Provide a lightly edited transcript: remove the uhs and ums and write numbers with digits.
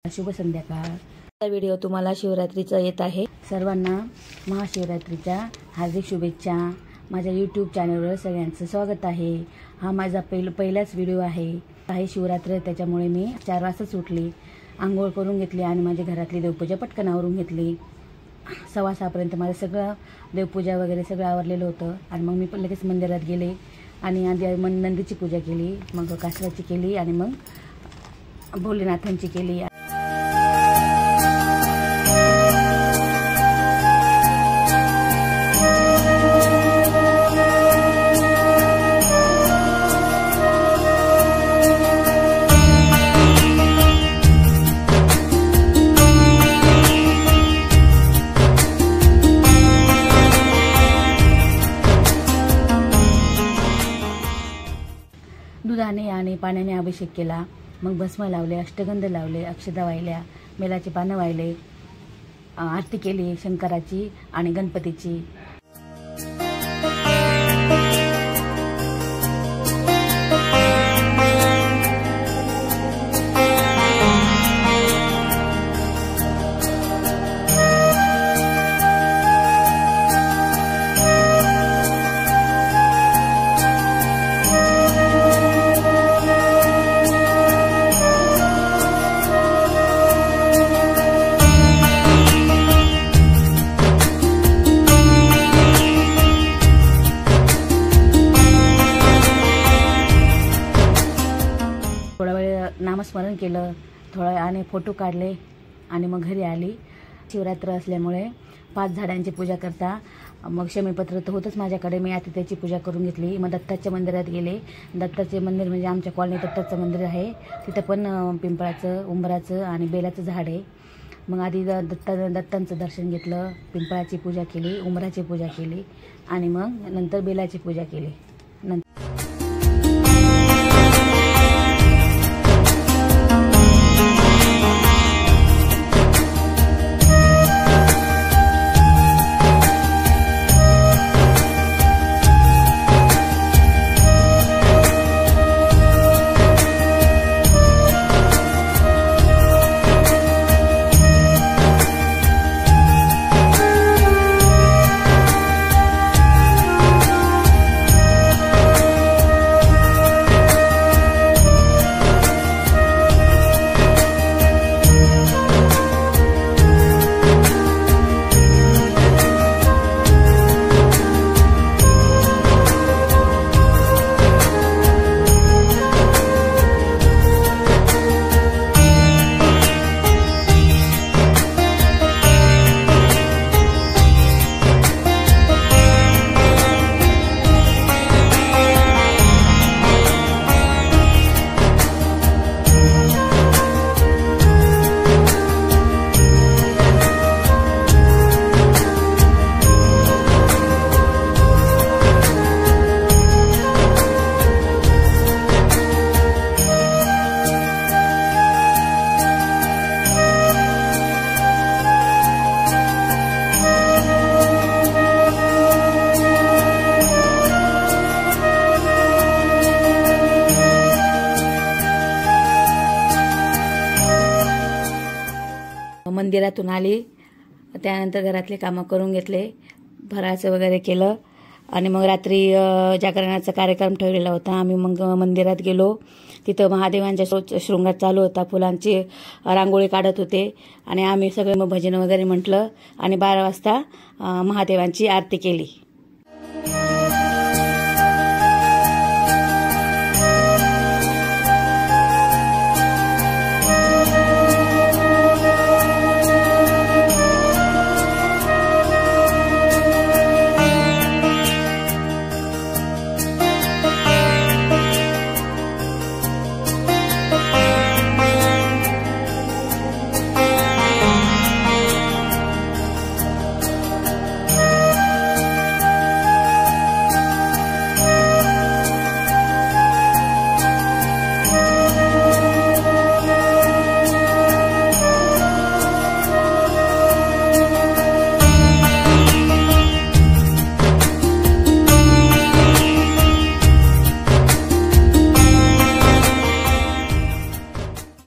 शुभ संध्याकाळ। हा व्हिडिओ तुम्हाला शिवरात्रीचा येत आहे। सर्वांना महाशिवरात्रीच्या हार्दिक शुभेच्छा। माझ्या YouTube चॅनलवर सगळ्यांचं स्वागत आहे। हा माझा पहिलाच व्हिडिओ आहे। शिवरात्र त्याच्यामुळे मी 4 वाजता उठली, आंघोळ करून घेतली आणि माझ्या घरातली देवपूजा पटकन आवरून घेतली। 6:15 पर्यंत माझं सगळं देवपूजा वगैरे सगळं आवरलेलं होतं आणि मग मी पण लगेच मंदिरात गेले आणि आधी नंदीची पूजा केली, मग कासवाची केली आणि मग भोलेनाथांची केली। दुधाने आणि पाण्याने अभिषेक केला, मग भस्म लावले, अष्टगंध लावले, अक्षता वाहिल्या, बेलाची पानं वाहिले, आरती केली शंकराची आणि गणपतीची। थोडा वेळ नामस्मरण केलं, थोडा आणि फोटो काढले आणि मग घरी आली। शिवरात्र असल्यामुळे 5 झाडांची पूजा करता, मग शमीपत्र तर होतच माझ्याकडे, मी आता त्याची पूजा करून घेतली। मग दत्ताच्या मंदिरात गेले। दत्ताचे मंदिर म्हणजे आमच्या कॉलनीत दत्ताचं मंदिर आहे, तिथं पण पिंपळाचं, उंबराचं आणि बेलाचं झाड आहे। मग आधी दत्तांचं दर्शन घेतलं, पिंपळाची पूजा केली, उंबराची पूजा केली आणि मग नंतर बेलाची पूजा केली। मंदिरातून आली, त्यानंतर घरातले कामं करून घेतले, फराळाचं वगैरे केलं आणि मग रात्री जागरणाचा कार्यक्रम ठेवलेला होता। आम्ही मग मंदिरात गेलो, तिथं महादेवांच्या शृंगार चालू होता, फुलांची रांगोळी काढत होते आणि आम्ही सगळे मग भजन वगैरे म्हटलं आणि 12 वाजता महादेवांची आरती केली।